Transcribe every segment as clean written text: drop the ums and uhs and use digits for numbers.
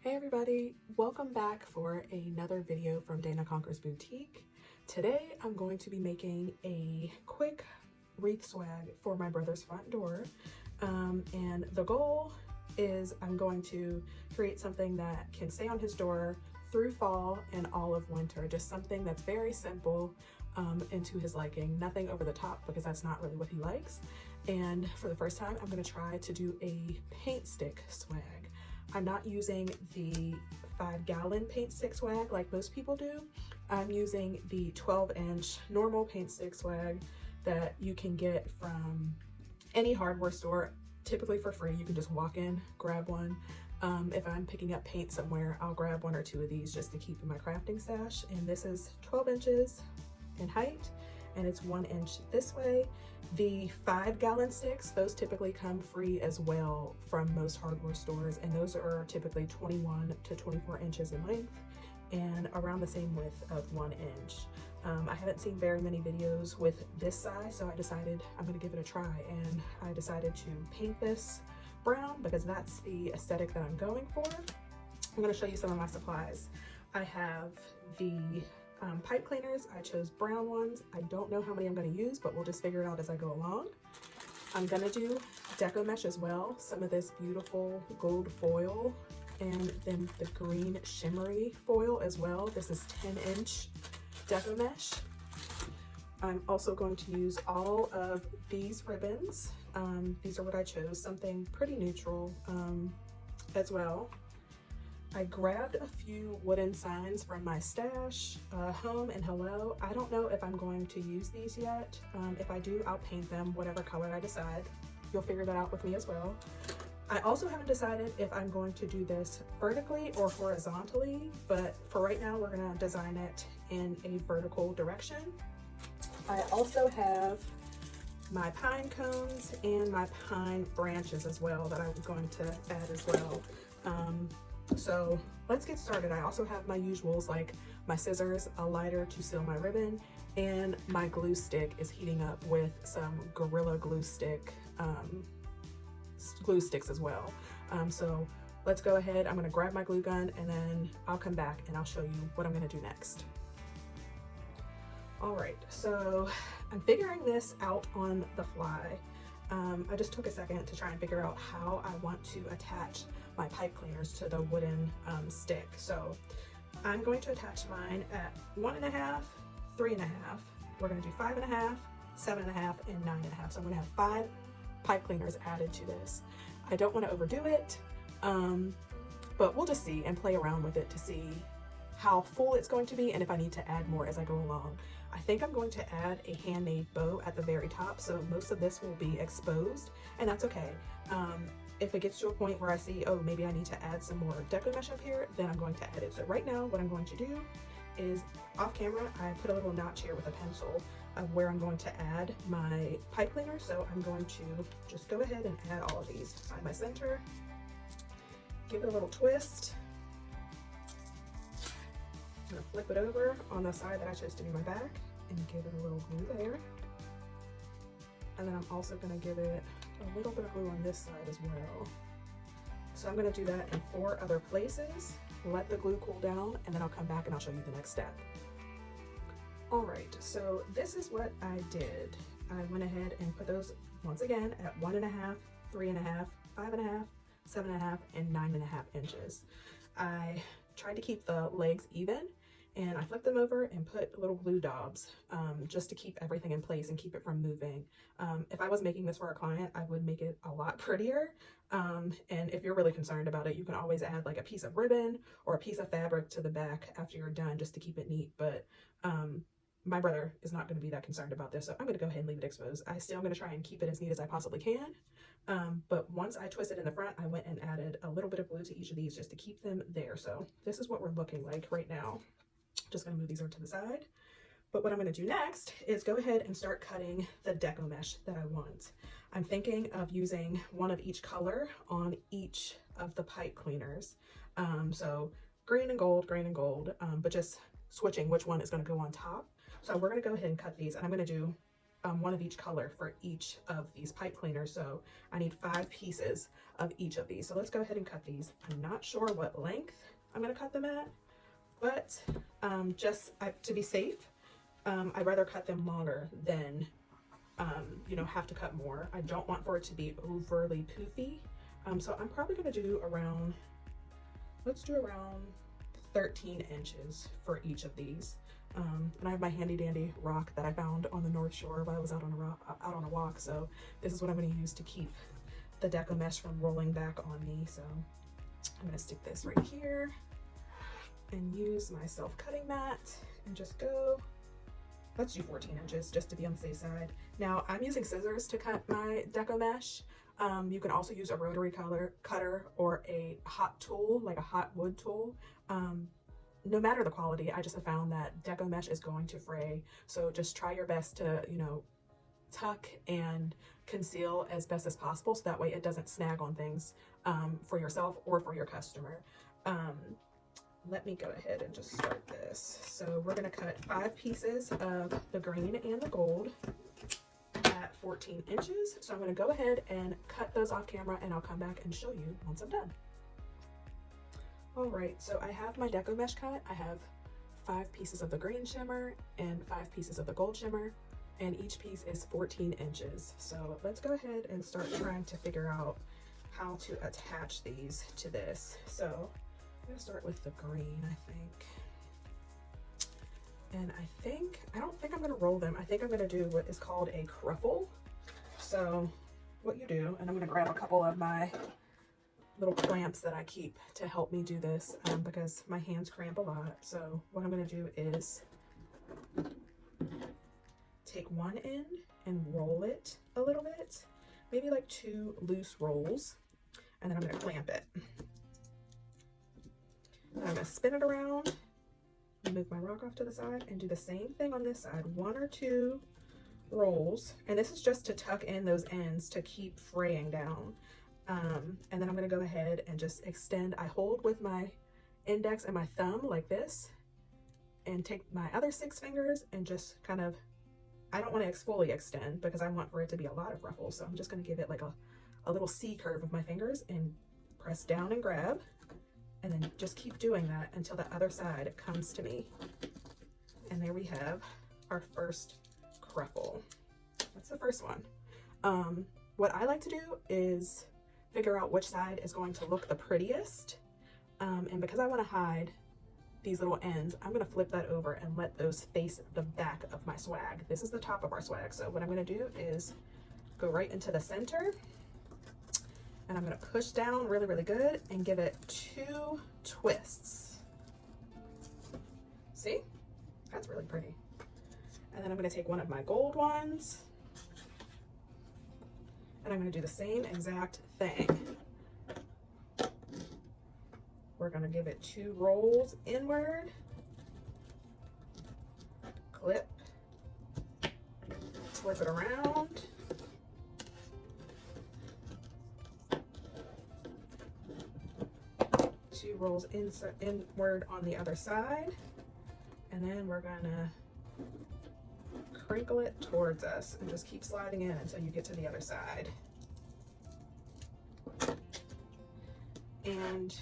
Hey everybody, welcome back for another video from DanaConquersBoutique. Today I'm going to be making a quick wreath swag for my brother's front door. And the goal is I'm going to create something that can stay on his door through fall and all of winter. Just something that's very simple and to his liking. Nothing over the top because that's not really what he likes. And for the first time, I'm going to try to do a paint stick swag. I'm not using the 5-gallon paint stick swag like most people do. I'm using the 12-inch normal paint stick swag that you can get from any hardware store, typically for free. You can just walk in, grab one. If I'm picking up paint somewhere, I'll grab 1 or 2 of these just to keep in my crafting stash. And this is 12 inches in height, and it's 1 inch this way. The 5-gallon sticks, those typically come free as well from most hardware stores, and those are typically 21 to 24 inches in length and around the same width of 1 inch. I haven't seen very many videos with this size, so I decided I'm going to give it a try, and I decided to paint this brown because that's the aesthetic that I'm going for. I'm going to show you some of my supplies. I have the pipe cleaners. I chose brown ones. I don't know how many I'm going to use, but we'll just figure it out as I go along. I'm going to do Decomesh as well, some of this beautiful gold foil, and then the green shimmery foil as well. This is 10-inch Decomesh. I'm also going to use all of these ribbons. These are what I chose, something pretty neutral as well. I grabbed a few wooden signs from my stash, home and hello. I don't know if I'm going to use these yet. If I do, I'll paint them whatever color I decide. You'll figure that out with me as well. I also haven't decided if I'm going to do this vertically or horizontally, but for right now, we're gonna design it in a vertical direction. I also have my pine cones and my pine branches as well that I'm going to add as well. So let's get started. I also have my usuals like my scissors, a lighter to seal my ribbon, and my glue stick is heating up with some Gorilla glue sticks as well. So let's go ahead. I'm going to grab my glue gun and then I'll come back and I'll show you what I'm going to do next. All right, so I'm figuring this out on the fly. I just took a second to try and figure out how I want to attach my pipe cleaners to the wooden stick. So I'm going to attach mine at 1.5, 3.5. We're going to do 5.5, 7.5, and 9.5. So I'm going to have 5 pipe cleaners added to this. I don't want to overdo it, but we'll just see and play around with it to see how full it's going to be and if I need to add more as I go along. I think I'm going to add a handmade bow at the very top, so most of this will be exposed, and that's okay. If it gets to a point where I see, oh, maybe I need to add some more Decomesh up here, then I'm going to add it. So right now, what I'm going to do is, off camera, I put a little notch here with a pencil of where I'm going to add my pipe cleaner. So I'm going to just go ahead and add all of these. Find my center, give it a little twist. I'm gonna flip it over on the side that I chose to be my back and give it a little glue there. And then I'm also gonna give it a little bit of glue on this side as well. So I'm gonna do that in 4 other places, let the glue cool down, and then I'll come back and I'll show you the next step. All right, so this is what I did. I went ahead and put those once again at 1.5, 3.5, 5.5, 7.5, and 9.5 inches. I tried to keep the legs even, and I flipped them over and put little glue daubs just to keep everything in place and keep it from moving. If I was making this for a client, I would make it a lot prettier. And if you're really concerned about it, you can always add like a piece of ribbon or a piece of fabric to the back after you're done just to keep it neat. But my brother is not going to be that concerned about this, so I'm going to go ahead and leave it exposed. I still am going to try and keep it as neat as I possibly can. But once I twisted in the front, I went and added a little bit of glue to each of these just to keep them there. So this is what we're looking like right now. Just going to move these over to the side. But what I'm going to do next is go ahead and start cutting the Decomesh that I want. I'm thinking of using one of each color on each of the pipe cleaners. So green and gold, but just switching which one is going to go on top. So we're going to go ahead and cut these, and I'm going to do one of each color for each of these pipe cleaners. So I need 5 pieces of each of these. So let's go ahead and cut these. I'm not sure what length I'm going to cut them at, but to be safe, I'd rather cut them longer than, you know, have to cut more. I don't want for it to be overly poofy. So I'm probably going to do around, let's do around 13 inches for each of these. And I have my handy dandy rock that I found on the North Shore while I was out on a walk. So this is what I'm going to use to keep the Decomesh from rolling back on me. So I'm going to stick this right here and use my self-cutting mat and just go, let's do 14 inches just to be on the safe side. Now I'm using scissors to cut my Decomesh. You can also use a rotary cutter or a hot tool, like a hot wood tool. No matter the quality, I just have found that Decomesh is going to fray. So just try your best to, you know, tuck and conceal as best as possible so that way it doesn't snag on things for yourself or for your customer. Let me go ahead and just start this. So we're going to cut 5 pieces of the green and the gold at 14 inches. So I'm going to go ahead and cut those off camera and I'll come back and show you once I'm done. All right, so I have my Decomesh cut. I have 5 pieces of the green shimmer and 5 pieces of the gold shimmer, and each piece is 14 inches. So let's go ahead and start trying to figure out how to attach these to this. So I'm gonna start with the green, I think. And I don't think I'm gonna roll them. I think I'm gonna do what is called a cruffle. So what you do, and I'm gonna grab a couple of my little clamps that I keep to help me do this because my hands cramp a lot. So what I'm going to do is take one end and roll it a little bit, maybe like 2 loose rolls, and then I'm going to clamp it. And I'm going to spin it around, move my rock off to the side, and do the same thing on this side, 1 or 2 rolls. And this is just to tuck in those ends to keep fraying down. And then I'm going to go ahead and just extend. I hold with my index and my thumb like this and take my other 6 fingers and just kind of, I don't want to fully extend because I want for it to be a lot of ruffles. So I'm just going to give it like a little C curve with my fingers and press down and grab, and then just keep doing that until the other side comes to me. And there we have our first cruffle. That's the first one. What I like to do is figure out which side is going to look the prettiest. And because I want to hide these little ends, I'm going to flip that over and let those face the back of my swag. This is the top of our swag. So what I'm going to do is go right into the center, and I'm going to push down really, really good and give it 2 twists. See? That's really pretty. And then I'm going to take one of my gold ones, and I'm going to do the same exact thing. We're going to give it 2 rolls inward, clip, flip it around, 2 rolls inward on the other side, and then we're going to crinkle it towards us and just keep sliding in until you get to the other side. And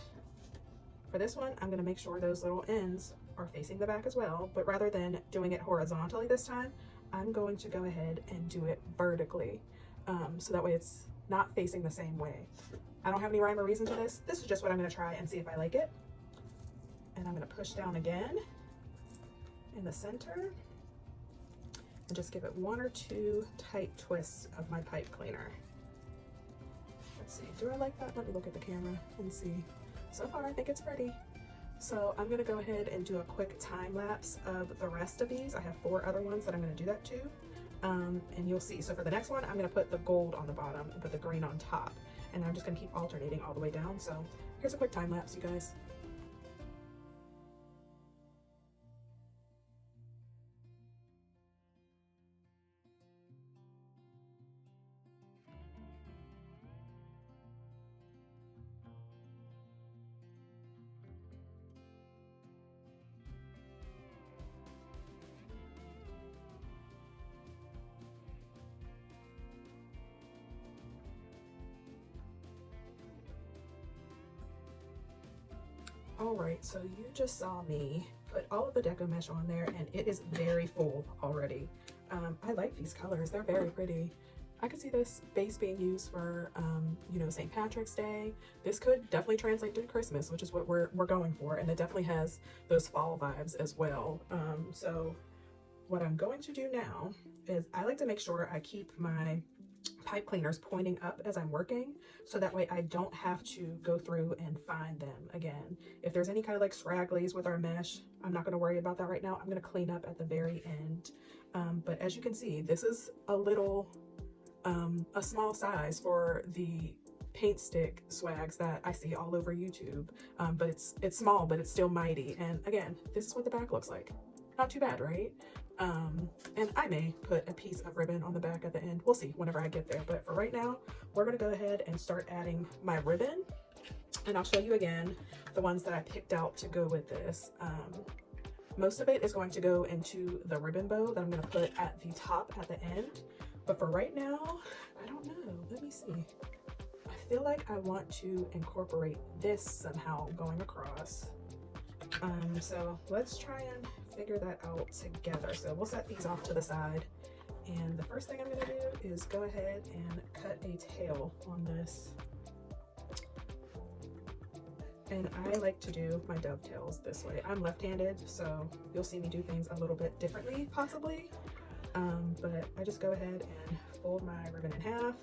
for this one, I'm going to make sure those little ends are facing the back as well, but rather than doing it horizontally this time, I'm going to go ahead and do it vertically, so that way it's not facing the same way. I don't have any rhyme or reason to this. This is just what I'm going to try and see if I like it. And I'm going to push down again in the center and just give it 1 or 2 tight twists of my pipe cleaner. Let's see, do I like that? Let me look at the camera and see. So far, I think it's pretty. So I'm gonna go ahead and do a quick time lapse of the rest of these. I have 4 other ones that I'm gonna do that to. And you'll see. So for the next one, I'm gonna put the gold on the bottom and put the green on top. And I'm just gonna keep alternating all the way down. So here's a quick time lapse, you guys. All right, so you just saw me put all of the deco mesh on there and it is very full already. I like these colors, they're very pretty. I could see this base being used for, you know, St. Patrick's Day. This could definitely translate to Christmas, which is what we're going for. And it definitely has those fall vibes as well. So what I'm going to do now is I like to make sure I keep my pipe cleaners pointing up as I'm working, so that way I don't have to go through and find them again. If there's any kind of like scragglies with our mesh, I'm not going to worry about that right now. I'm going to clean up at the very end. But as you can see, this is a little a small size for the paint stick swags that I see all over YouTube. But it's small, but it's still mighty. And again, this is what the back looks like. Not too bad, right? And I may put a piece of ribbon on the back at the end. We'll see whenever I get there. But for right now, we're gonna go ahead and start adding my ribbon. And I'll show you again the ones that I picked out to go with this. Most of it is going to go into the ribbon bow that I'm gonna put at the top at the end. But for right now, I don't know, let me see. I feel like I want to incorporate this somehow going across. So let's try and figure that out together. So we'll set these off to the side. And the first thing I'm gonna do is go ahead and cut a tail on this. And I like to do my dovetails this way. I'm left-handed, so you'll see me do things a little bit differently, possibly. But I just go ahead and fold my ribbon in half,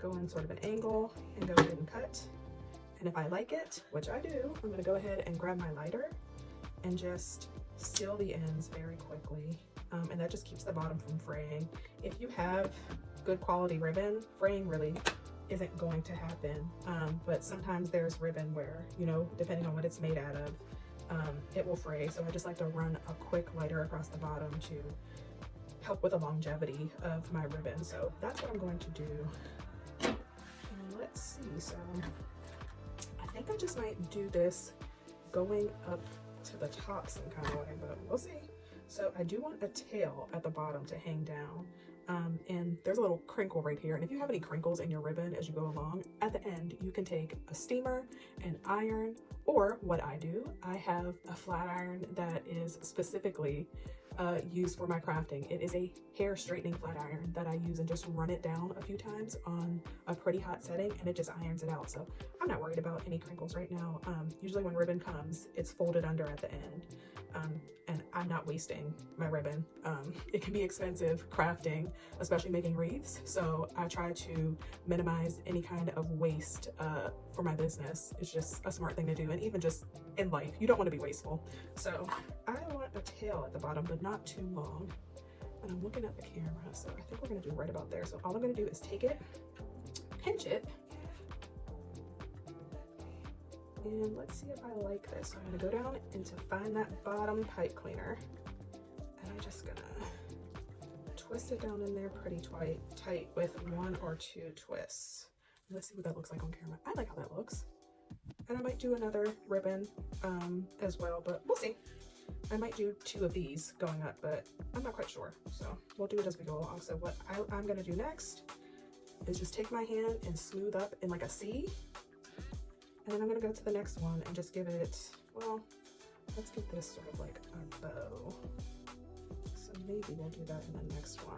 go in sort of an angle, and go ahead and cut. And if I like it, which I do, I'm gonna go ahead and grab my lighter and just seal the ends very quickly. And that just keeps the bottom from fraying. If you have good quality ribbon, fraying really isn't going to happen. But sometimes there's ribbon where, you know, depending on what it's made out of, it will fray. So I just like to run a quick lighter across the bottom to help with the longevity of my ribbon. So that's what I'm going to do. And let's see, so I think I just might do this going up to the top some kind of way, but we'll see. So I do want a tail at the bottom to hang down. And there's a little crinkle right here. And if you have any crinkles in your ribbon as you go along, at the end, you can take a steamer and iron, or what I do, I have a flat iron that is specifically used for my crafting. It is a hair straightening flat iron that I use and just run it down a few times on a pretty hot setting and it just irons it out. So I'm not worried about any crinkles right now. Usually when ribbon comes, it's folded under at the end. And I'm not wasting my ribbon. It can be expensive crafting, especially making wreaths. So I try to minimize any kind of waste for my business. It's just a smart thing to do. And even just in life, you don't want to be wasteful. So I want a tail at the bottom, but not too long. And I'm looking at the camera, so I think we're gonna do right about there. So all I'm gonna do is take it, pinch it, and let's see if I like this. So I'm gonna go down and to find that bottom pipe cleaner, and I'm just gonna twist it down in there pretty tight with 1 or 2 twists. Let's see what that looks like on camera. I like how that looks. And I might do another ribbon as well, but we'll see. I might do 2 of these going up, but I'm not quite sure. So we'll do it as we go along. So what I'm gonna do next is just take my hand and smooth up in like a C. And then I'm gonna go to the next one and just give it, well, let's give this sort of like a bow. So maybe we'll do that in the next one.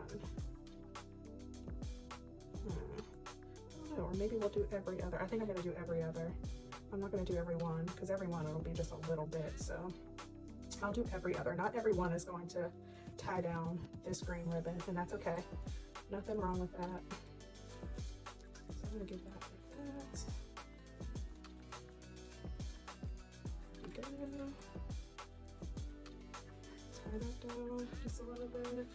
I don't know, or maybe we'll do every other. I think I'm gonna do every other. I'm not gonna do every one, because every one it'll be just a little bit, so I'll do every other. Not every one is going to tie down this green ribbon, and that's okay. Nothing wrong with that. So I'm gonna give that like that. Go. Tie that down just a little bit.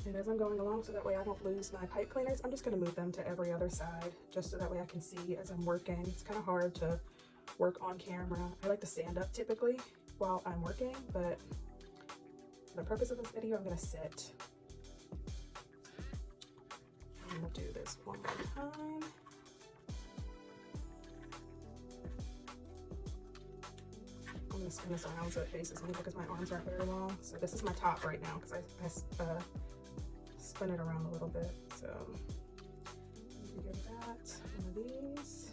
And as I'm going along, so that way I don't lose my pipe cleaners, I'm just gonna move them to every other side, just so that way I can see as I'm working. It's kind of hard to work on camera. I like to stand up typically while I'm working, but for the purpose of this video, I'm gonna sit. I'm gonna do this one more time. I'm gonna spin this around so it faces me because my arms aren't very long. So this is my top right now because I spin it around a little bit. So I'm gonna give that one of these.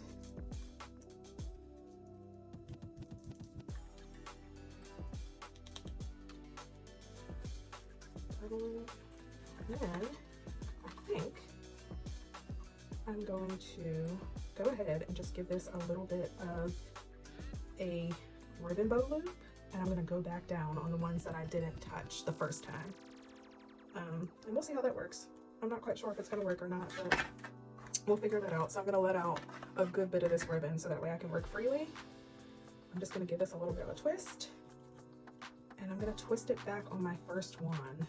then I think I'm going to go ahead and just give this a little bit of a ribbon bow loop, and I'm going to go back down on the ones that I didn't touch the first time. And we'll see how that works. I'm not quite sure if it's going to work or not, but we'll figure that out. So I'm going to let out a good bit of this ribbon so that way I can work freely. I'm just going to give this a little bit of a twist, and I'm going to twist it back on my first one,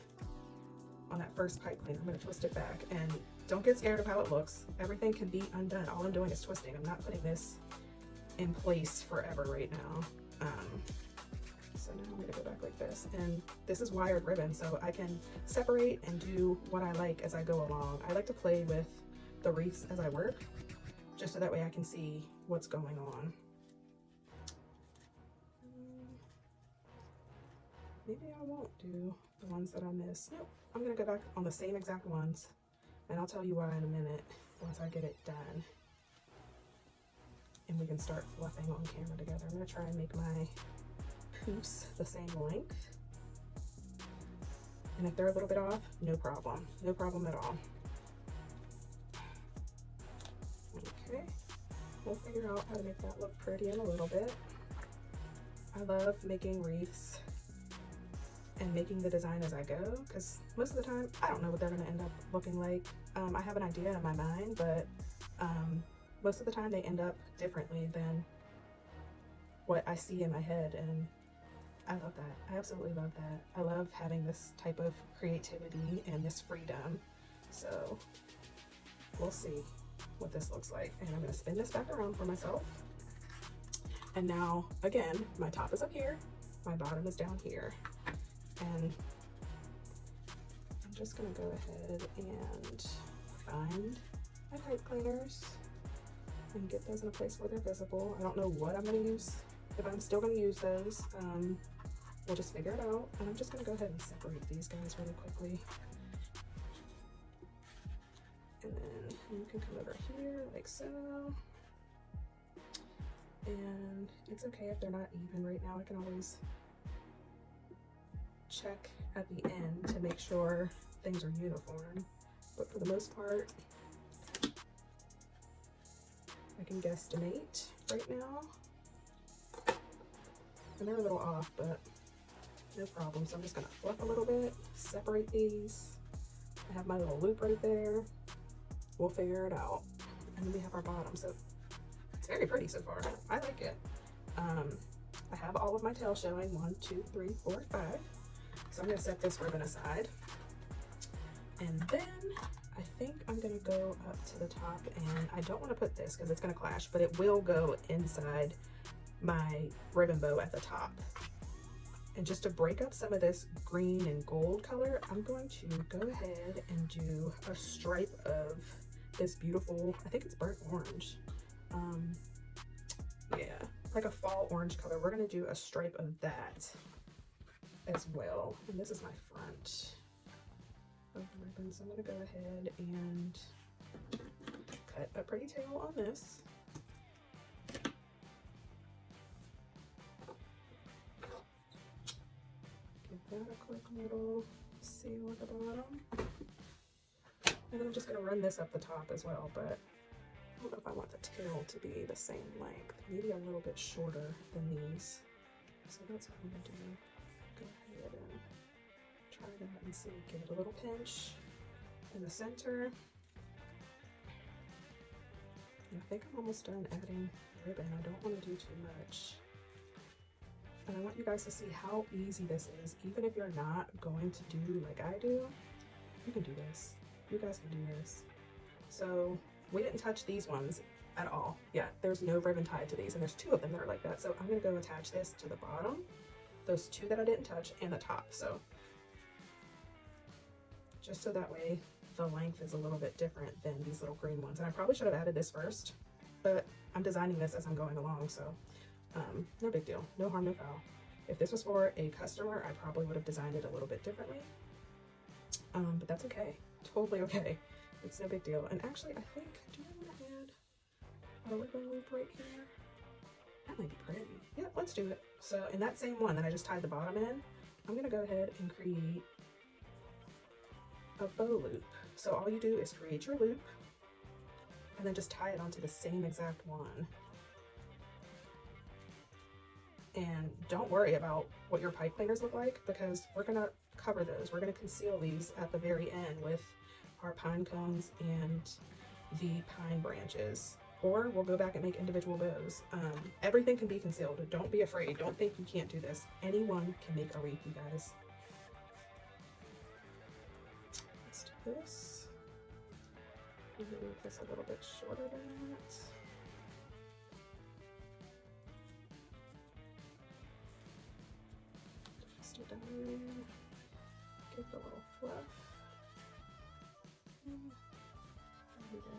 on that first pipe clean. I'm going to twist it back, and don't get scared of how it looks. Everything can be undone. All I'm doing is twisting. I'm not putting this in place forever right now. So now I'm going to go back like this, and this is wired ribbon, so I can separate and do what I like as I go along. I like to play with the wreaths as I work, just so that way I can see what's going on. Maybe I won't do the ones that I missed. Nope, I'm going to go back on the same exact ones, and I'll tell you why in a minute once I get it done. And we can start fluffing on camera together. I'm going to try and make my poofs the same length. And if they're a little bit off, no problem. No problem at all. Okay, we'll figure out how to make that look pretty in a little bit. I love making wreaths and making the design as I go, because most of the time I don't know what they're going to end up looking like. I have an idea in my mind, but most of the time they end up differently than what I see in my head, and I love that. I absolutely love that. I love having this type of creativity and this freedom. So we'll see what this looks like. And I'm going to spin this back around for myself. And now, again, my top is up here, my bottom is down here. And I'm just going to go ahead and find my pipe cleaners and get those in a place where they're visible. I don't know what I'm going to use. If I'm still going to use those, we'll just figure it out. And I'm just going to go ahead and separate these guys really quickly. And then you can come over here like so. And it's okay if they're not even right now. I can always check at the end to make sure things are uniform. But for the most part, I can guesstimate right now. And they're a little off, but no problem. So I'm just gonna fluff a little bit, separate these. I have my little loop right there. We'll figure it out. And then we have our bottom. So it's very pretty so far. I like it. I have all of my tails showing, 1, 2, 3, 4, 5. So I'm gonna set this ribbon aside. And then I think I'm gonna go up to the top, and I don't wanna put this because it's gonna clash, but it will go inside my ribbon bow at the top. And just to break up some of this green and gold color, I'm going to go ahead and do a stripe of this beautiful, I think it's burnt orange. Yeah, like a fall orange color. We're gonna do a stripe of that as well. And this is my front of the ribbon. So I'm gonna go ahead and cut a pretty tail on this. Give that a quick little seal at the bottom. And I'm just gonna run this up the top as well, but I don't know if I want the tail to be the same length. Maybe a little bit shorter than these. So that's what I'm gonna do. Go ahead and try that and see. Give it a little pinch in the center. And I think I'm almost done adding ribbon. I don't want to do too much. And I want you guys to see how easy this is. Even if you're not going to do like I do, you can do this. You guys can do this. So we didn't touch these ones at all. Yeah, there's no ribbon tied to these, and there's 2 of them that are like that. So I'm gonna go attach this to the bottom, those 2 that I didn't touch, and the top. So just so that way the length is a little bit different than these little green ones. And I probably should have added this first, but I'm designing this as I'm going along, so no big deal, no harm, no foul. If this was for a customer, I probably would have designed it a little bit differently, but that's okay, totally okay. It's no big deal. And actually, I think, do I want to add a ribbon loop right here? That might be pretty. Yeah, let's do it. So in that same one that I just tied the bottom in, I'm gonna go ahead and create a bow loop. So all you do is create your loop and then just tie it onto the same exact one. And don't worry about what your pipe cleaners look like, because we're gonna cover those. We're gonna conceal these at the very end with our pine cones and the pine branches, or we'll go back and make individual bows. Everything can be concealed. Don't be afraid. Don't think you can't do this. Anyone can make a wreath, you guys. Let's do this. Make this a little bit shorter than that. Just do down there. Give it a little fluff. There we go.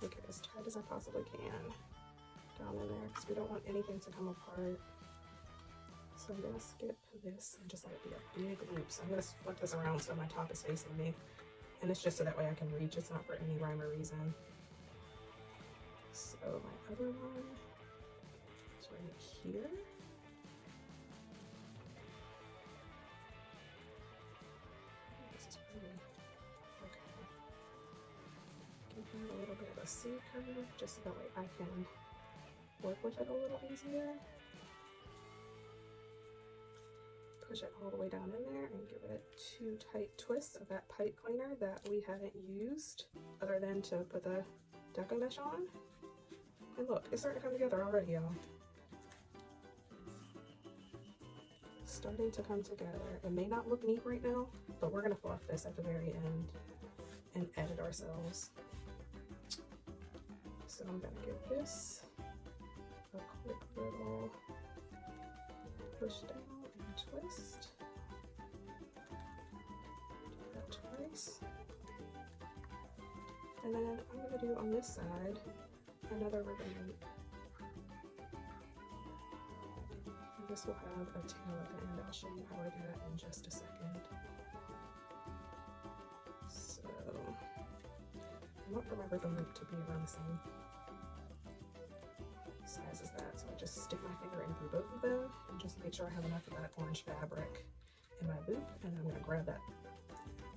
Make it as tight as I possibly can down in there, because we don't want anything to come apart. So I'm gonna skip this and just let it be a big loop. So I'm gonna flip this around so my top is facing me, and it's just so that way I can reach. It's not for any rhyme or reason. So my other one is right here. This is pretty okay. Give it a little bit of a C curve, just so that way I can work with it a little easier. Push it all the way down in there and give it 2 tight twists of that pipe cleaner that we haven't used other than to put the Decomesh on. And look, it's starting to come together already, y'all. Starting to come together. It may not look neat right now, but we're gonna fluff this at the very end and edit ourselves. So I'm gonna give this a quick little push down and twist. Do that twice. And then I'm gonna do on this side another ribbon loop. And this will have a tail at the end. I'll show you how I do that in just a second. So I want for my ribbon loop to be around the same size as that. So I just stick my finger in through both of them and just make sure I have enough of that orange fabric in my loop. And then I'm gonna grab that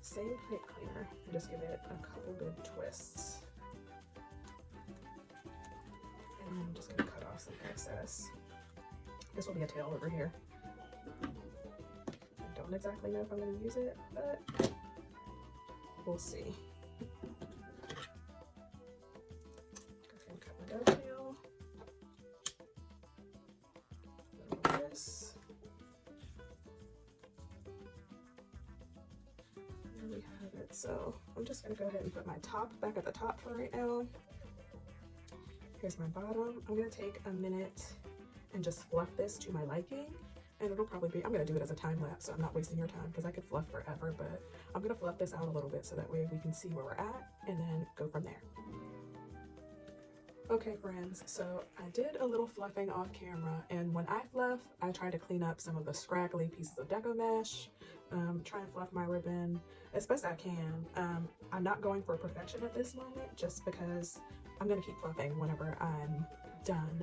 same pipe cleaner and just give it a couple good twists. And then I'm just gonna cut off some excess. This will be a tail over here. I don't exactly know if I'm gonna use it, but we'll see. Go ahead and cut my dovetail. This. There we have it. So I'm just gonna go ahead and put my top back at the top for right now. Here's my bottom. I'm gonna take a minute and just fluff this to my liking, and it'll probably be, I'm gonna do it as a time lapse so I'm not wasting your time, because I could fluff forever, but I'm gonna fluff this out a little bit so that way we can see where we're at and then go from there. Okay friends, so I did a little fluffing off camera, and when I fluff, I try to clean up some of the scraggly pieces of Decomesh, try and fluff my ribbon as best I can. I'm not going for perfection at this moment, just because I'm gonna keep fluffing whenever I'm done.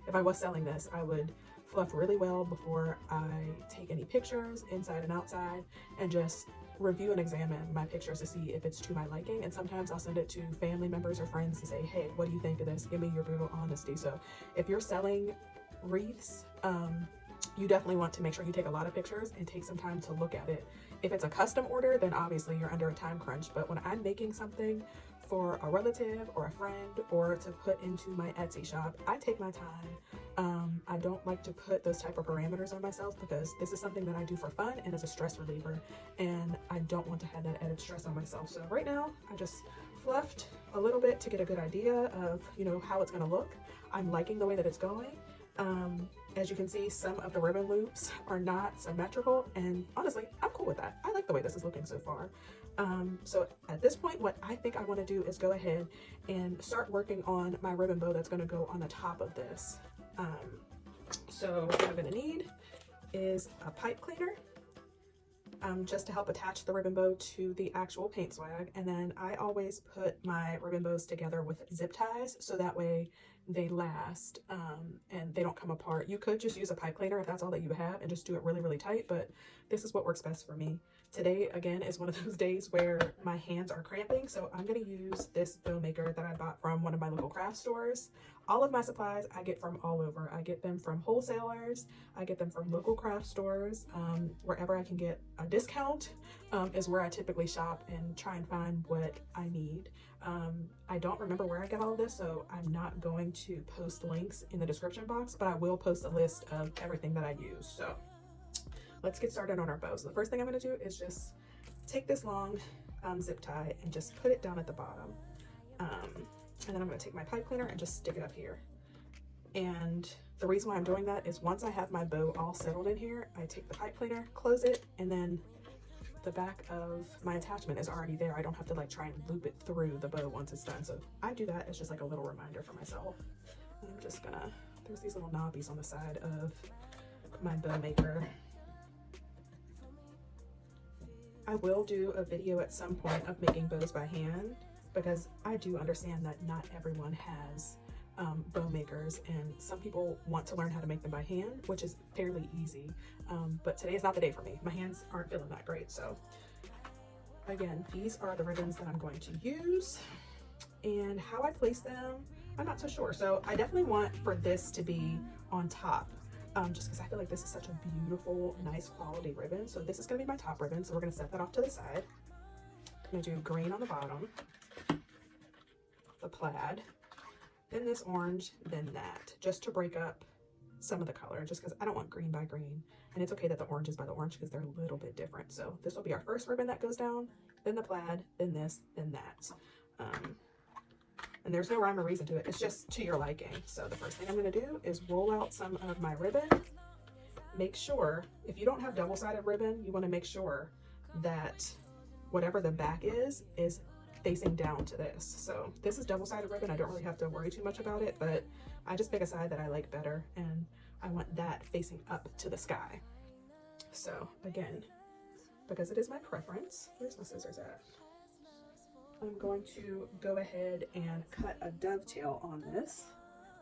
If I was selling this, I would fluff really well before I take any pictures inside and outside, and just review and examine my pictures to see if it's to my liking. And sometimes I'll send it to family members or friends to say, hey, what do you think of this? Give me your brutal honesty. So if you're selling wreaths, you definitely want to make sure you take a lot of pictures and take some time to look at it. If it's a custom order, then obviously you're under a time crunch. But when I'm making something for a relative or a friend, or to put into my Etsy shop, I take my time. I don't like to put those type of parameters on myself, because this is something that I do for fun and as a stress reliever, and I don't want to have that added stress on myself. So right now I just fluffed a little bit to get a good idea of, you know, how it's going to look. I'm liking the way that it's going. As you can see, some of the ribbon loops are not symmetrical, and honestly, I'm cool with that. I like the way this is looking so far. So at this point, what I think I want to do is go ahead and start working on my ribbon bow that's going to go on the top of this. So what I'm going to need is a pipe cleaner, just to help attach the ribbon bow to the actual paint swag. And then I always put my ribbon bows together with zip ties so that way they last and they don't come apart. You could just use a pipe cleaner if that's all that you have and just do it really, really tight, but this is what works best for me. Today, again, is one of those days where my hands are cramping, so I'm going to use this bow maker that I bought from one of my local craft stores. All of my supplies I get from all over. I get them from wholesalers, I get them from local craft stores, wherever I can get a discount is where I typically shop and try and find what I need. I don't remember where I got all of this, so I'm not going to post links in the description box, but I will post a list of everything that I use. So let's get started on our bows. The first thing I'm going to do is just take this long zip tie and just put it down at the bottom. And then I'm going to take my pipe cleaner and just stick it up here. And the reason why I'm doing that is once I have my bow all settled in here, I take the pipe cleaner, close it, and then the back of my attachment is already there. I don't have to like try and loop it through the bow once it's done. So I do that as just like a little reminder for myself. And I'm just gonna, there's these little knobbies on the side of my bow maker. I will do a video at some point of making bows by hand because I do understand that not everyone has bow makers, and some people want to learn how to make them by hand, which is fairly easy. But today is not the day for me. My hands aren't feeling that great. So again, these are the ribbons that I'm going to use, and how I place them, I'm not so sure. So I definitely want for this to be on top. Just because I feel like this is such a beautiful, nice quality ribbon. So this is going to be my top ribbon. So we're going to set that off to the side. I'm going to do green on the bottom, the plaid, then this orange, then that, just to break up some of the color, just because I don't want green by green. And it's okay that the orange is by the orange because they're a little bit different. So this will be our first ribbon that goes down, then the plaid, then this, then that. And there's no rhyme or reason to it. It's just to your liking. So the first thing I'm going to do is roll out some of my ribbon. Make sure, if you don't have double-sided ribbon, you want to make sure that whatever the back is facing down to this. So this is double-sided ribbon. I don't really have to worry too much about it, but I just pick a side that I like better, and I want that facing up to the sky. So again, because it is my preference, where's my scissors at? I'm going to go ahead and cut a dovetail on this,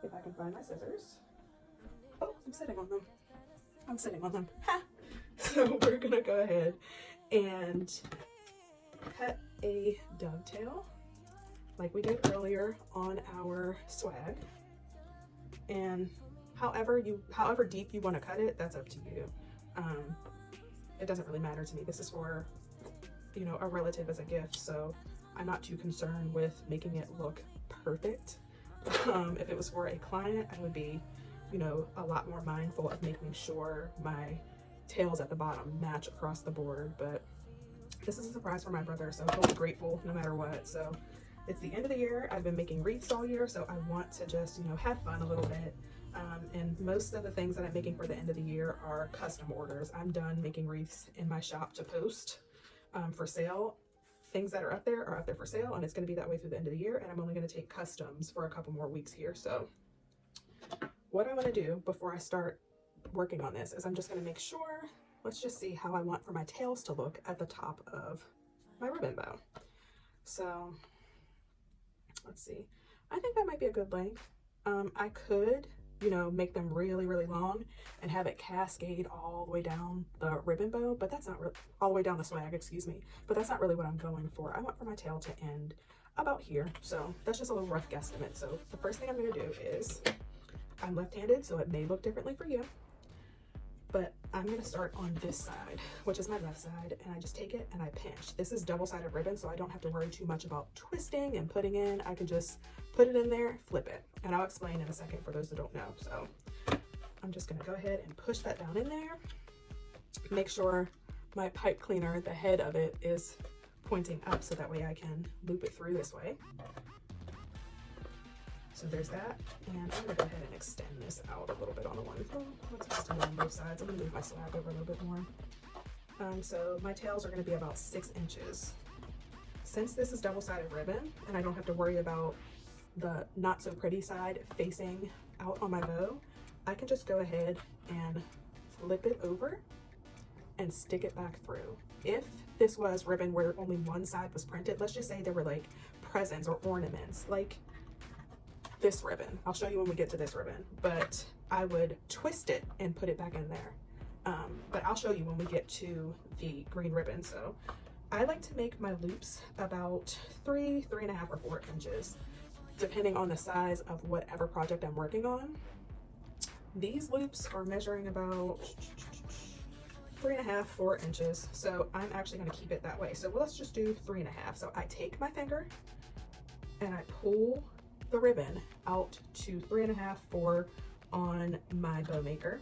if I can find my scissors. Oh, I'm sitting on them. I'm sitting on them. Ha! So we're gonna go ahead and cut a dovetail like we did earlier on our swag. And however deep you want to cut it, that's up to you. It doesn't really matter to me. This is for, you know, a relative as a gift, so I'm not too concerned with making it look perfect. If it was for a client, I would be, you know, a lot more mindful of making sure my tails at the bottom match across the board. But this is a surprise for my brother, so he'll be grateful no matter what. So it's the end of the year. I've been making wreaths all year, so I want to just, you know, have fun a little bit. And most of the things that I'm making for the end of the year are custom orders. I'm done making wreaths in my shop to post for sale. Things that are up there for sale, and it's going to be that way through the end of the year, and I'm only going to take customs for a couple more weeks here. So what I'm going to do before I start working on this is I'm just going to make sure, let's just see how I want for my tails to look at the top of my ribbon bow. So let's see, I think that might be a good length. I could, you know, make them really, really long and have it cascade all the way down the ribbon bow, but that's not all the way down the swag, excuse me, but that's not really what I'm going for. I want for my tail to end about here. So that's just a little rough guesstimate. So the first thing I'm going to do is, I'm left-handed, so it may look differently for you, but I'm going to start on this side, which is my left side, and I just take it and I pinch. This is double-sided ribbon, so I don't have to worry too much about twisting and putting in. I can just put it in there, flip it, and I'll explain in a second for those that don't know. So I'm just going to go ahead and push that down in there. Make sure my pipe cleaner, the head of it, is pointing up so that way I can loop it through this way. So there's that, and I'm going to go ahead and extend this out a little bit on the one. Let's extend it on both sides. I'm going to move my swag over a little bit more. So my tails are going to be about 6 inches. Since this is double-sided ribbon, and I don't have to worry about the not so pretty side facing out on my bow, I can just go ahead and flip it over and stick it back through. If this was ribbon where only one side was printed, let's just say there were like presents or ornaments, like this ribbon. I'll show you when we get to this ribbon, but I would twist it and put it back in there. But I'll show you when we get to the green ribbon. So I like to make my loops about 3.5 or 4 inches, depending on the size of whatever project I'm working on. These loops are measuring about 3.5, 4 inches. So I'm actually going to keep it that way. So let's just do 3.5. So I take my finger and I pull the ribbon out to 3.5, 4 on my bow maker.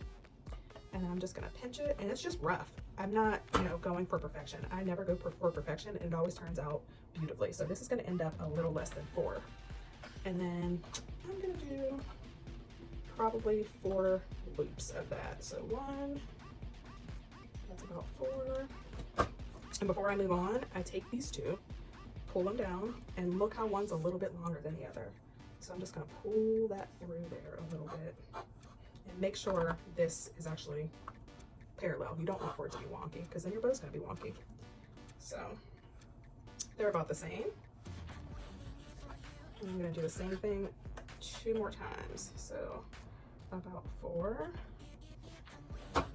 And then I'm just gonna pinch it, and it's just rough. I'm not, you know, going for perfection. I never go for perfection, and it always turns out beautifully. So this is gonna end up a little less than 4. And then I'm gonna do probably 4 loops of that. So 1, that's about 4. And before I move on, I take these 2, pull them down, and look how one's a little bit longer than the other. So I'm just gonna pull that through there a little bit. And make sure this is actually parallel. You don't want for it to be wonky, because then your bow's gonna be wonky. So they're about the same. And I'm gonna do the same thing 2 more times. So about 4, and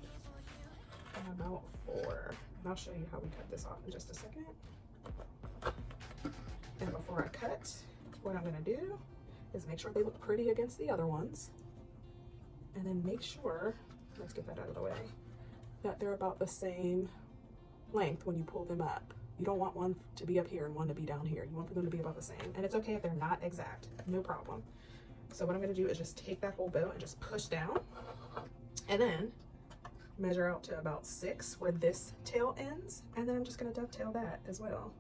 about 4. And I'll show you how we cut this off in just a second. And before I cut, what I'm gonna do is make sure they look pretty against the other ones. And then make sure, let's get that out of the way, that they're about the same length when you pull them up. You don't want one to be up here and one to be down here. You want for them to be about the same. And it's okay if they're not exact, no problem. So what I'm gonna do is just take that whole bow and just push down, and then measure out to about 6 where this tail ends. And then I'm just gonna dovetail that as well.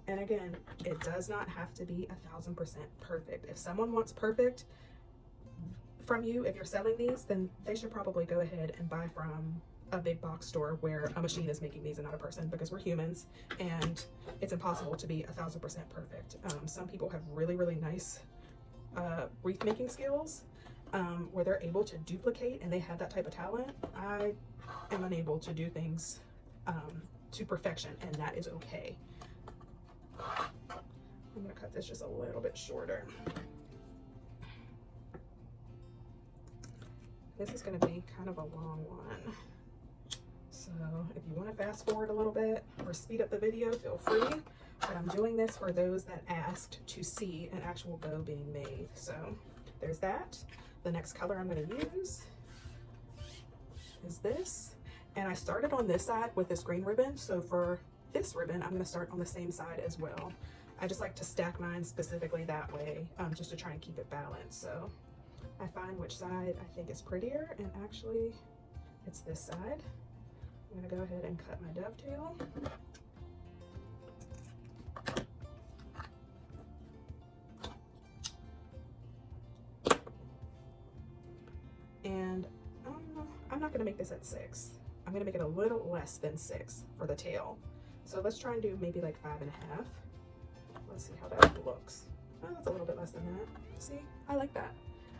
And again, it does not have to be 1000% perfect. If someone wants perfect from you, if you're selling these, then they should probably go ahead and buy from a big box store where a machine is making these and not a person, because we're humans and it's impossible to be 1000% perfect. Some people have really, really nice wreath making skills where they're able to duplicate, and they have that type of talent. I am unable to do things to perfection, and that is okay. I'm gonna cut this just a little bit shorter. This is going to be kind of a long one. So if you want to fast forward a little bit or speed up the video, feel free. But I'm doing this for those that asked to see an actual bow being made. So there's that. The next color I'm going to use is this. And I started on this side with this green ribbon. So for this ribbon, I'm going to start on the same side as well. I just like to stack mine specifically that way, just to try and keep it balanced. So I find which side I think is prettier, and actually it's this side. I'm gonna go ahead and cut my dovetail. And I'm not gonna make this at 6. I'm gonna make it a little less than 6 for the tail. So let's try and do maybe like 5.5. Let's see how that looks. Oh, that's a little bit less than that. See, I like that.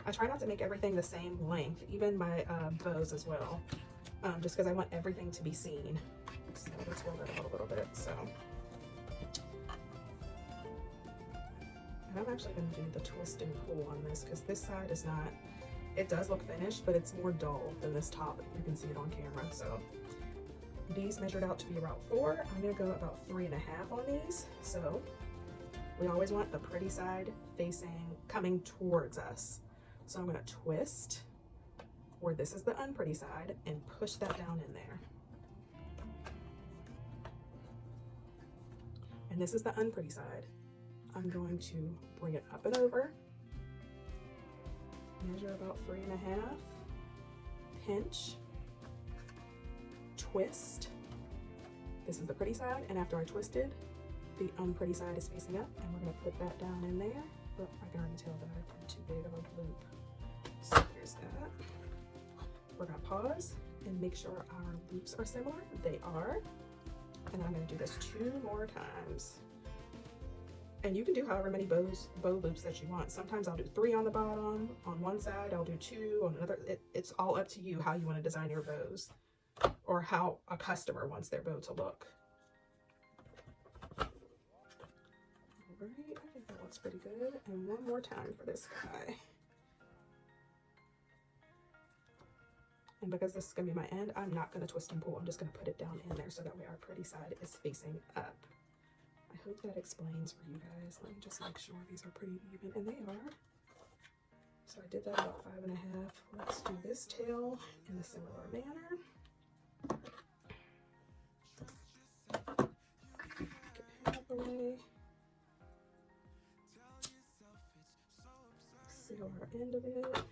I try not to make everything the same length, even my bows as well, just because I want everything to be seen. So let's roll that out a little bit. So, and I'm actually going to do the twist and pull on this, because this side is not, it does look finished, but it's more dull than this top. You can see it on camera. So these measured out to be about 4. I'm going to go about 3.5 on these. So we always want the pretty side facing, coming towards us. So I'm gonna twist where this is the unpretty side and push that down in there. And this is the unpretty side. I'm going to bring it up and over, measure about 3.5, pinch, twist. This is the pretty side, and after I twisted, the unpretty side is facing up, and we're gonna put that down in there. Oh, I can already tell that I did too big of a loop. So here's that. We're gonna pause and make sure our loops are similar. They are. And I'm gonna do this 2 more times. And you can do however many bow loops that you want. Sometimes I'll do 3 on the bottom, on one side, I'll do 2 on another. It's all up to you how you wanna design your bows or how a customer wants their bow to look. All right, I think that looks pretty good. And one more time for this guy. And because this is going to be my end, I'm not going to twist and pull. I'm just going to put it down in there so that way our pretty side is facing up. I hope that explains for you guys. Let me just make sure these are pretty even, and they are. So I did that about 5.5. Let's do this tail in a similar manner. Get him out of the way. Seal our end of it.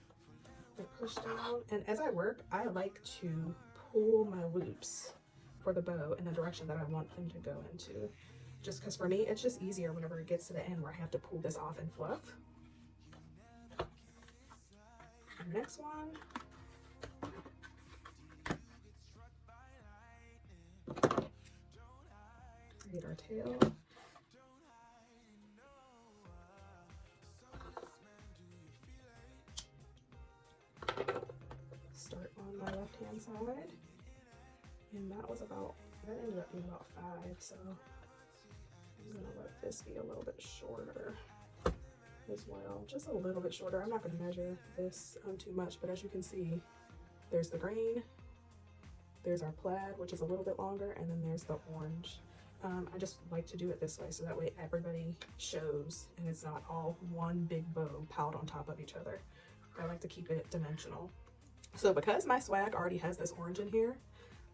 Push down, and as I work, I like to pull my loops for the bow in the direction that I want them to go into, just because for me it's just easier whenever it gets to the end where I have to pull this off and fluff. The next one, create our tail. Start on my left hand side, and that ended up being about 5, so I'm gonna let this be a little bit shorter as well, just a little bit shorter. I'm not gonna measure this too much, but as you can see, there's the green, there's our plaid, which is a little bit longer, and then there's the orange. I just like to do it this way so that way everybody shows and it's not all one big bow piled on top of each other. I like to keep it dimensional. So because my swag already has this orange in here,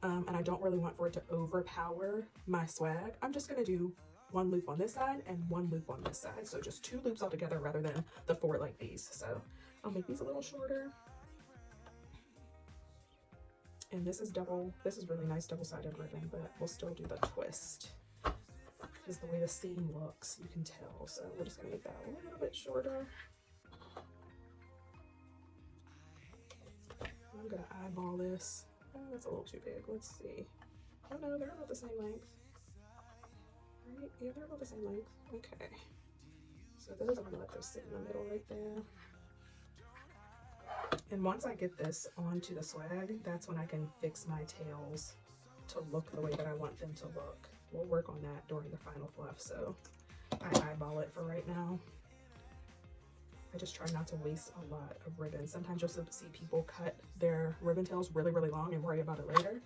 and I don't really want for it to overpower my swag, I'm just gonna do one loop on this side and one loop on this side. So just 2 loops all together rather than the 4 like these. So I'll make these a little shorter. And this is really nice double-sided ribbon, but we'll still do the twist. Because the way the seam looks, you can tell. So we're just gonna make that a little bit shorter. I'm gonna eyeball this. Oh, that's a little too big. Let's see. Oh no, they're about the same length. Right? Yeah, they're about the same length. Okay. So those, I'm gonna let those sit in the middle right there. And once I get this onto the swag, that's when I can fix my tails to look the way that I want them to look. We'll work on that during the final fluff. So I eyeball it for right now. I just try not to waste a lot of ribbon. Sometimes you'll see people cut their ribbon tails really, really long and worry about it later.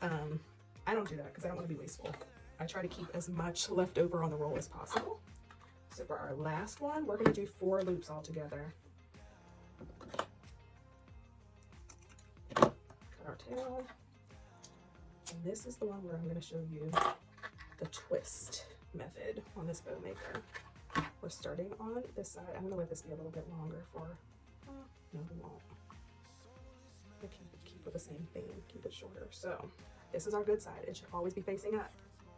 I don't do that because I don't want to be wasteful. I try to keep as much left over on the roll as possible. So for our last one, we're going to do 4 loops all together. Cut our tail. And this is the one where I'm going to show you the twist method on this bow maker. We're starting on this side. I'm gonna let this be a little bit longer for, no we won't. We'll keep with the same thing, keep it shorter. So this is our good side. It should always be facing up.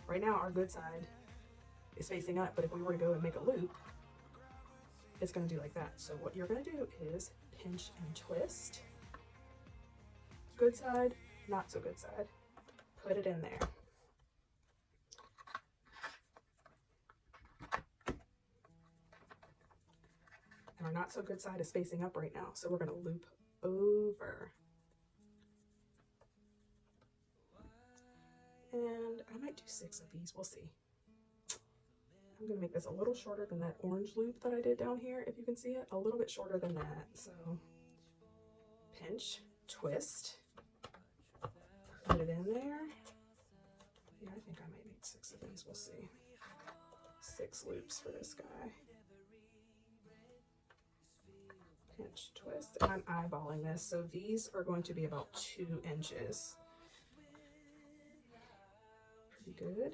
Right now our good side is facing up, but if we were to go and make a loop, it's gonna do like that. So what you're gonna do is pinch and twist. Good side, not so good side. Put it in there. Our not so good side is facing up right now, so we're going to loop over. And I might do 6 of these, we'll see. I'm going to make this a little shorter than that orange loop that I did down here, if you can see it, a little bit shorter than that. So pinch, twist, put it in there. Yeah, I think I might make 6 of these, we'll see. 6 loops for this guy. Pinch, twist, and I'm eyeballing this, so these are going to be about 2 inches. Pretty good.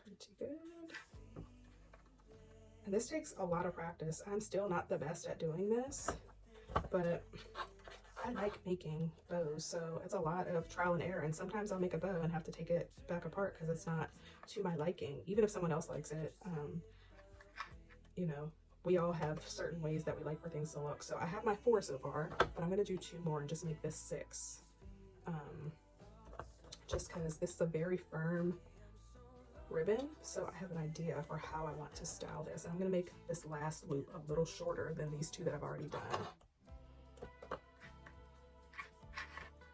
Pretty good. And this takes a lot of practice. I'm still not the best at doing this, but I like making bows, so it's a lot of trial and error, and sometimes I'll make a bow and have to take it back apart because it's not to my liking, even if someone else likes it. You know, we all have certain ways that we like for things to look. So I have my 4 so far, but I'm going to do 2 more and just make this 6. Just because this is a very firm ribbon, so I have an idea for how I want to style this. And I'm going to make this last loop a little shorter than these two that I've already done.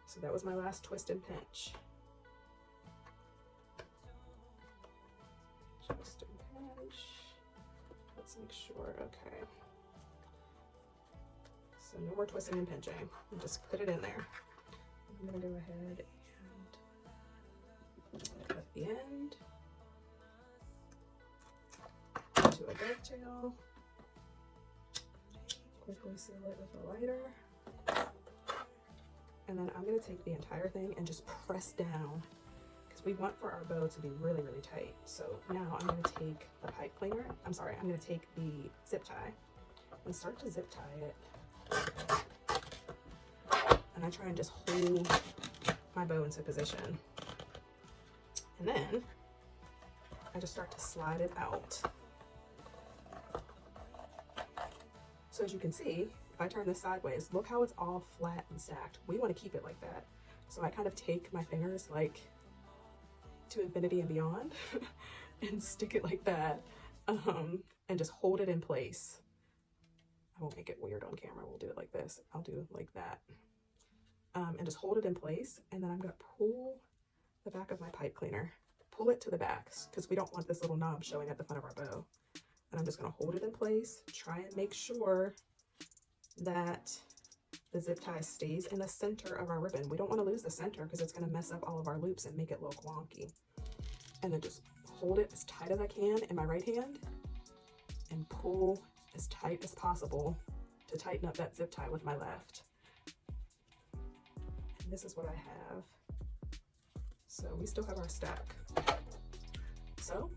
So that was my last twist and pinch. Twist and pinch. Let's make sure, okay. So no more twisting and pinching. And just put it in there. I'm gonna go ahead and cut the end to a dovetail. Quickly seal it with a lighter. And then I'm gonna take the entire thing and just press down, because we want for our bow to be really, really tight. So now I'm gonna take the pipe cleaner. I'm gonna take the zip tie and start to zip tie it. And I try and just hold my bow into position. And then I just start to slide it out. So as you can see, if I turn this sideways, look how it's all flat and stacked. We want to keep it like that. So I kind of take my fingers like to infinity and beyond and stick it like that, and just hold it in place. I won't make it weird on camera. We'll do it like this. I'll do it like that. And just hold it in place. And then I'm going to pull the back of my pipe cleaner, pull it to the back, because we don't want this little knob showing at the front of our bow. And I'm just going to hold it in place, try and make sure that the zip tie stays in the center of our ribbon. We don't want to lose the center because it's going to mess up all of our loops and make it look wonky. And then just hold it as tight as I can in my right hand and pull as tight as possible to tighten up that zip tie with my left. And this is what I have. So we still have our stack. So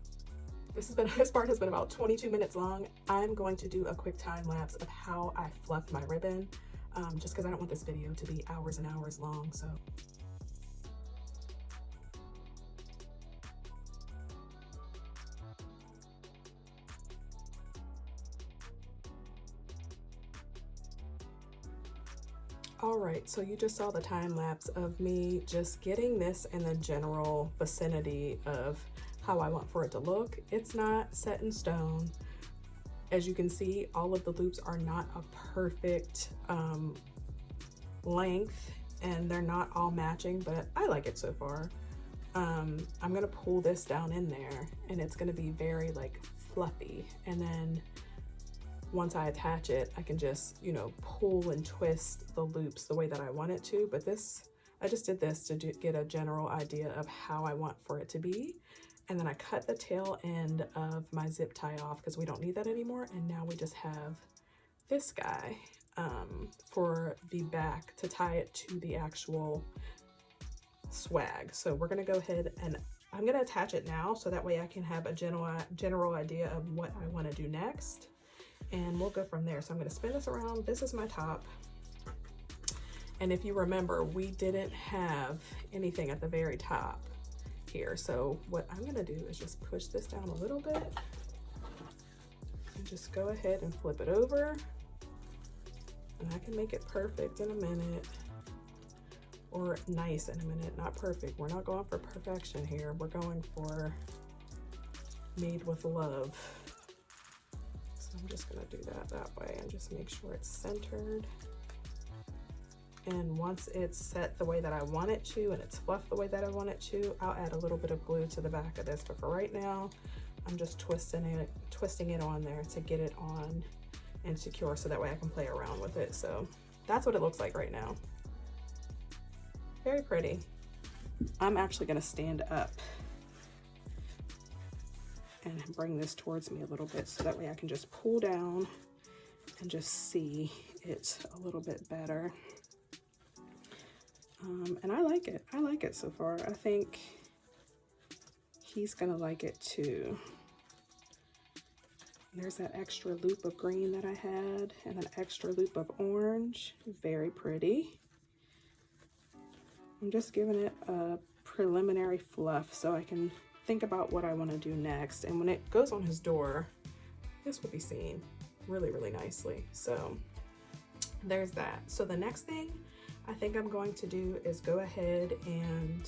this part has been about 22 minutes long. I'm going to do a quick time lapse of how I fluffed my ribbon, just because I don't want this video to be hours and hours long. So all right, so you just saw the time lapse of me just getting this in the general vicinity of how I want for it to look. It's not set in stone. As you can see, all of the loops are not a perfect length, and they're not all matching, but I like it so far. I'm gonna pull this down in there, and it's gonna be very like fluffy. And then once I attach it, I can just, you know, pull and twist the loops the way that I want it to. But I just did this to get a general idea of how I want for it to be. And then I cut the tail end of my zip tie off because we don't need that anymore. And now we just have this guy for the back to tie it to the actual swag. So we're gonna go ahead and I'm gonna attach it now so that way I can have a general idea of what I wanna do next. And we'll go from there. So I'm gonna spin this around. This is my top. And if you remember, we didn't have anything at the very top here. So what I'm gonna do is just push this down a little bit and just go ahead and flip it over. And I can make it perfect in a minute, or nice in a minute, not perfect. We're not going for perfection here. We're going for made with love. So I'm just gonna do that way and just make sure it's centered. And once it's set the way that I want it to and it's fluffed the way that I want it to, I'll add a little bit of glue to the back of this. But for right now, I'm just twisting it on there to get it on and secure so that way I can play around with it. So that's what it looks like right now. Very pretty. I'm actually gonna stand up and bring this towards me a little bit so that way I can just pull down and just see it a little bit better. And I like it so far. I think he's gonna like it too. There's that extra loop of green that I had and an extra loop of orange. Very pretty. I'm just giving it a preliminary fluff so I can think about what I want to do next. And when it goes on his door, this will be seen really, really nicely. So there's that. So the next thing I think I'm going to do is go ahead and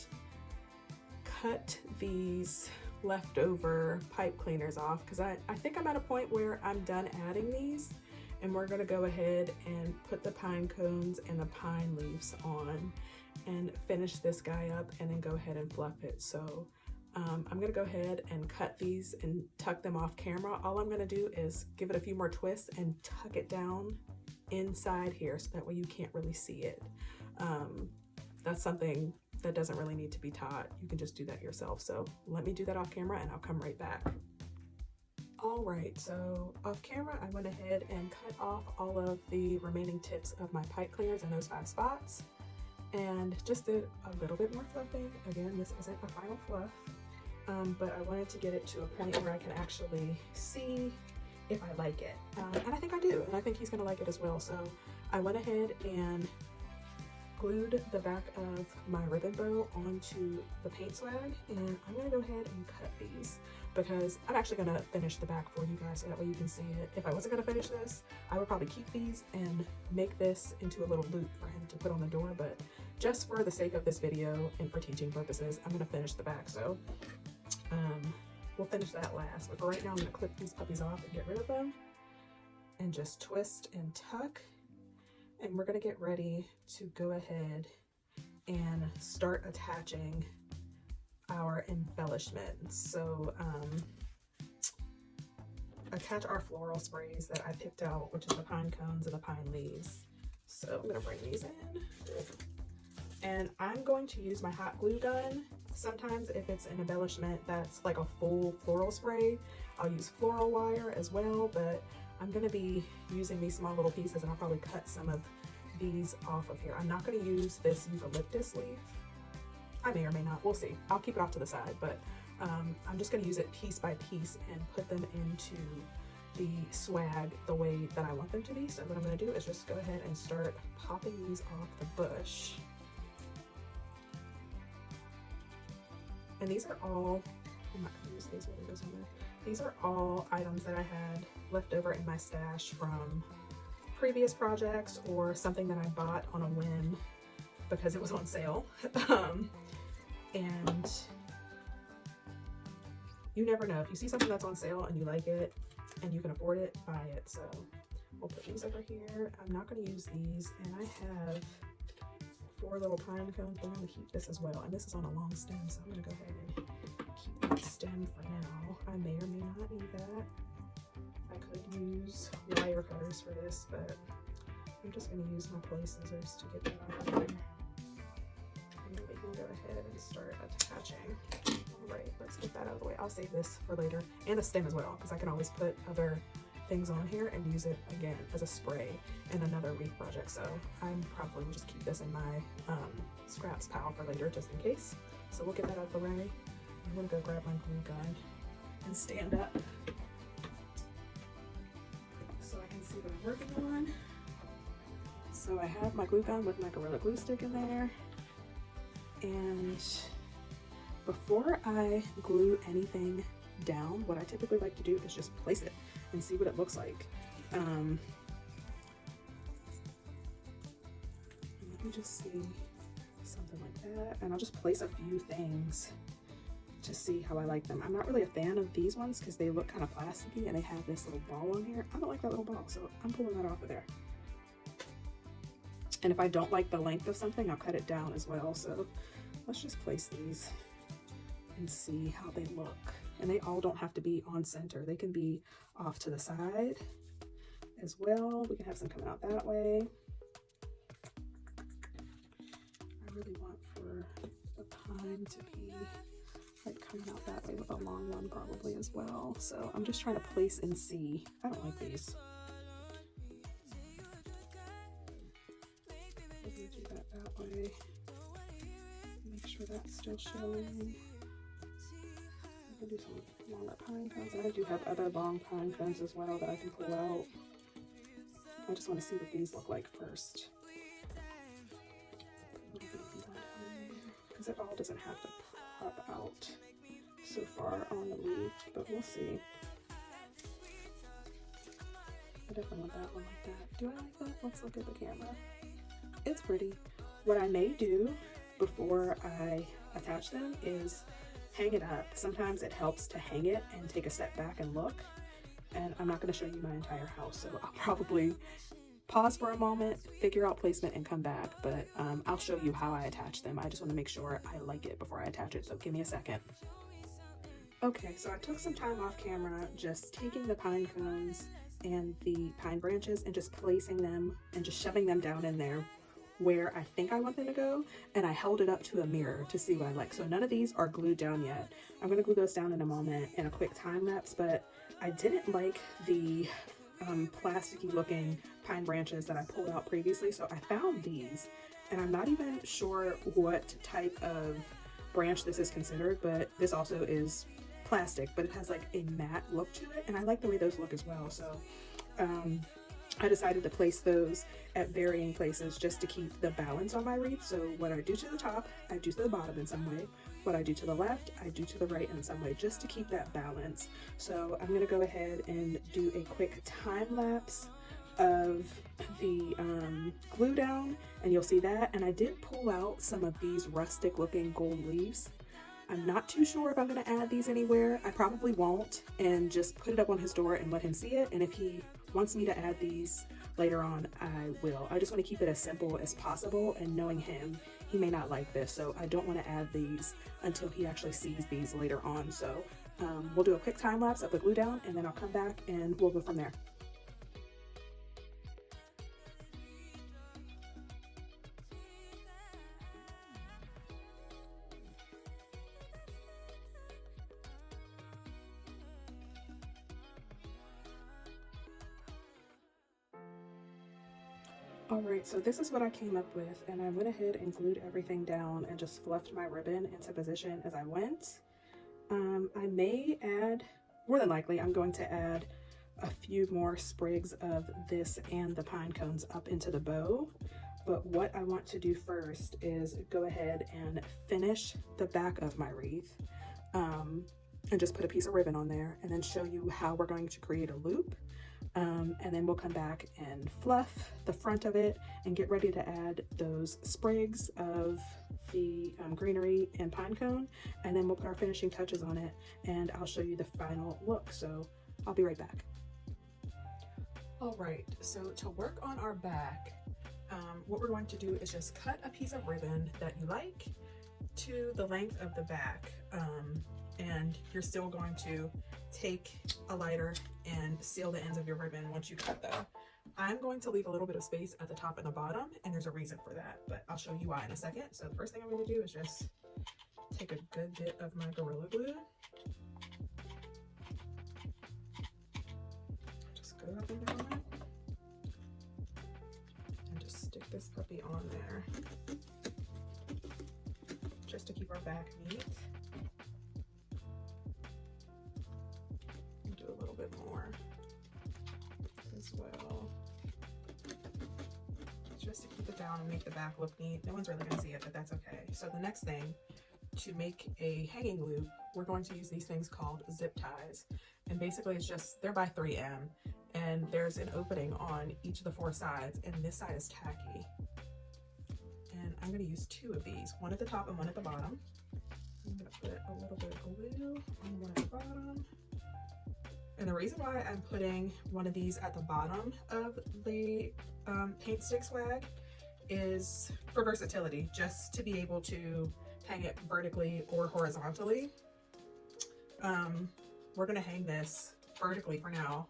cut these leftover pipe cleaners off, because I think I'm at a point where I'm done adding these, and we're gonna go ahead and put the pine cones and the pine leaves on and finish this guy up and then go ahead and fluff it. So I'm gonna go ahead and cut these and tuck them off camera. All I'm gonna do is give it a few more twists and tuck it down inside here so that way you can't really see it. That's something that doesn't really need to be taught. You can just do that yourself. So let me do that off camera and I'll come right back. All right, so off camera, I went ahead and cut off all of the remaining tips of my pipe cleaners in those 5 spots and just did a little bit more fluffing. Again, this isn't a final fluff, but I wanted to get it to a point where I can actually see if I like it. And I think I do, and I think he's gonna like it as well. So I went ahead and glued the back of my ribbon bow onto the paint swag, and I'm gonna go ahead and cut these because I'm actually gonna finish the back for you guys so that way you can see it. If I wasn't gonna finish this, I would probably keep these and make this into a little loop for him to put on the door, but just for the sake of this video and for teaching purposes, I'm gonna finish the back. So we'll finish that last, but for right now I'm gonna clip these puppies off and get rid of them and just twist and tuck. And we're gonna get ready to go ahead and start attaching our embellishments. So attach our floral sprays that I picked out, which is the pine cones and the pine leaves. So I'm gonna bring these in. And I'm going to use my hot glue gun. Sometimes if it's an embellishment that's like a full floral spray, I'll use floral wire as well, but I'm gonna be using these small little pieces and I'll probably cut some of these off of here. I'm not gonna use this eucalyptus leaf. I may or may not, we'll see. I'll keep it off to the side, but I'm just gonna use it piece by piece and put them into the swag the way that I want them to be. So what I'm gonna do is just go ahead and start popping these off the bush. And these are all, I'm not gonna use these when it goes in there. These are all items that I had left over in my stash from previous projects or something that I bought on a whim because it was on sale. And you never know. If you see something that's on sale and you like it and you can afford it, buy it. So we'll put these over here. I'm not going to use these. And I have 4 little pine cones, but I'm going to keep this as well. And this is on a long stem, so I'm going to go ahead and keep that stem for now. I may or may not need that. I could use wire cutters for this, but I'm just going to use my play scissors to get that out of there. And then we can go ahead and start attaching. All right, let's get that out of the way. I'll save this for later, and the stem as well, because I can always put other things on here and use it again as a spray in another wreath project. So I'm probably will just keep this in my scraps pile for later, just in case. So we'll get that out of the way. I'm going to go grab my glue gun and stand up so I can see what I'm working on. So I have my glue gun with my Gorilla Glue stick in there, and before I glue anything down, what I typically like to do is just place it and see what it looks like. Let me just see something like that, and I'll just place a few things to see how I like them. I'm not really a fan of these ones because they look kind of plasticky and they have this little ball on here. I don't like that little ball, so I'm pulling that off of there. And if I don't like the length of something, I'll cut it down as well. So let's just place these and see how they look. And they all don't have to be on center. They can be off to the side as well. We can have some coming out that way. I really want for the pine to be like coming out that way with a long one probably as well. So I'm just trying to place and see. I don't like these. Maybe do that way. Make sure that's still showing. I can do some longer pine cones. I do have other long pine cones as well that I can pull out. I just want to see what these look like first. Because it all doesn't have to pop out so far on the leaf, but we'll see. I definitely want that one like that. Do I like that? Let's look at the camera. It's pretty. What I may do before I attach them is hang it up. Sometimes it helps to hang it and take a step back and look. And I'm not going to show you my entire house, so I'll probably pause for a moment, figure out placement, and come back. But I'll show you how I attach them. I just want to make sure I like it before I attach it, so give me a second. Okay, so I took some time off camera just taking the pine cones and the pine branches and just placing them and just shoving them down in there where I think I want them to go, and I held it up to a mirror to see what I like. So none of these are glued down yet. I'm going to glue those down in a moment in a quick time lapse, but I didn't like the plasticky looking pine branches that I pulled out previously, so I found these, and I'm not even sure what type of branch this is considered, but this also is plastic, but it has like a matte look to it, and I like the way those look as well. So I decided to place those at varying places just to keep the balance on my wreath. So what I do to the top, I do to the bottom in some way. What I do to the left, I do to the right in some way, just to keep that balance. So I'm gonna go ahead and do a quick time lapse of the glue down, and you'll see that. And I did pull out some of these rustic looking gold leaves. I'm not too sure if I'm gonna add these anywhere. I probably won't, and just put it up on his door and let him see it. And if he wants me to add these later on, I will. I just want to keep it as simple as possible, and knowing him, he may not like this, so I don't want to add these until he actually sees these later on. So we'll do a quick time lapse of the glue down, and then I'll come back and we'll go from there. Alright, so this is what I came up with, and I went ahead and glued everything down and just fluffed my ribbon into position as I went. I may add, more than likely, I'm going to add a few more sprigs of this and the pine cones up into the bow. But what I want to do first is go ahead and finish the back of my wreath, and just put a piece of ribbon on there, and then show you how we're going to create a loop. And then we'll come back and fluff the front of it and get ready to add those sprigs of the greenery and pine cone, and then we'll put our finishing touches on it, and I'll show you the final look. So I'll be right back. All right, so to work on our back, what we're going to do is just cut a piece of ribbon that you like to the length of the back, and you're still going to take a lighter and seal the ends of your ribbon once you cut them. I'm going to leave a little bit of space at the top and the bottom, and there's a reason for that, but I'll show you why in a second. So the first thing I'm going to do is just take a good bit of my Gorilla Glue. Just go up and down it, and just stick this puppy on there, just to keep our back neat. A little bit more as well, just to keep it down and make the back look neat. No one's really going to see it, but that's okay. So the next thing, to make a hanging loop, we're going to use these things called zip ties, and basically it's just, they're by 3M, and there's an opening on each of the 4 sides, and this side is tacky, and I'm going to use 2 of these, one at the top and one at the bottom. I'm going to put a little bit of glue on one at the bottom. And the reason why I'm putting one of these at the bottom of the paint stick swag is for versatility, just to be able to hang it vertically or horizontally. We're gonna hang this vertically for now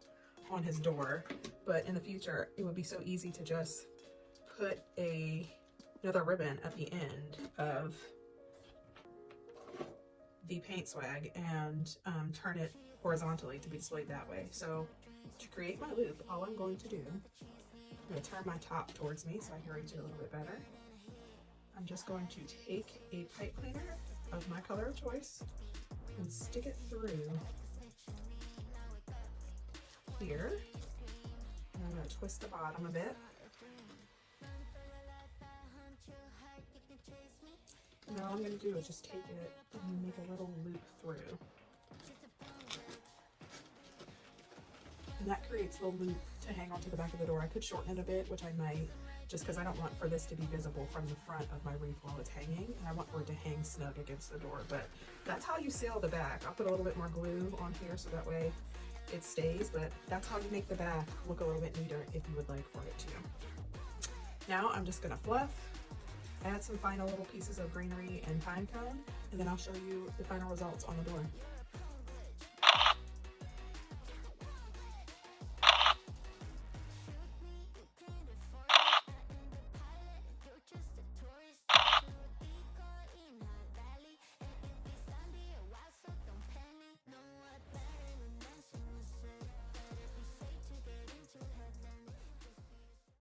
on his door, but in the future it would be so easy to just put another ribbon at the end of the paint swag and turn it horizontally to be displayed that way. So to create my loop, all I'm going to do, I'm going to turn my top towards me so I can reach it a little bit better. I'm just going to take a pipe cleaner of my color of choice and stick it through here. And I'm going to twist the bottom a bit. Now all I'm going to do is just take it and make a little loop through. And that creates the loop to hang onto the back of the door. I could shorten it a bit, which I might, just because I don't want for this to be visible from the front of my wreath while it's hanging, and I want for it to hang snug against the door. But that's how you seal the back. I'll put a little bit more glue on here so that way it stays, but that's how you make the back look a little bit neater if you would like for it to. Now I'm just gonna fluff, add some final little pieces of greenery and pine cone, and then I'll show you the final results on the door.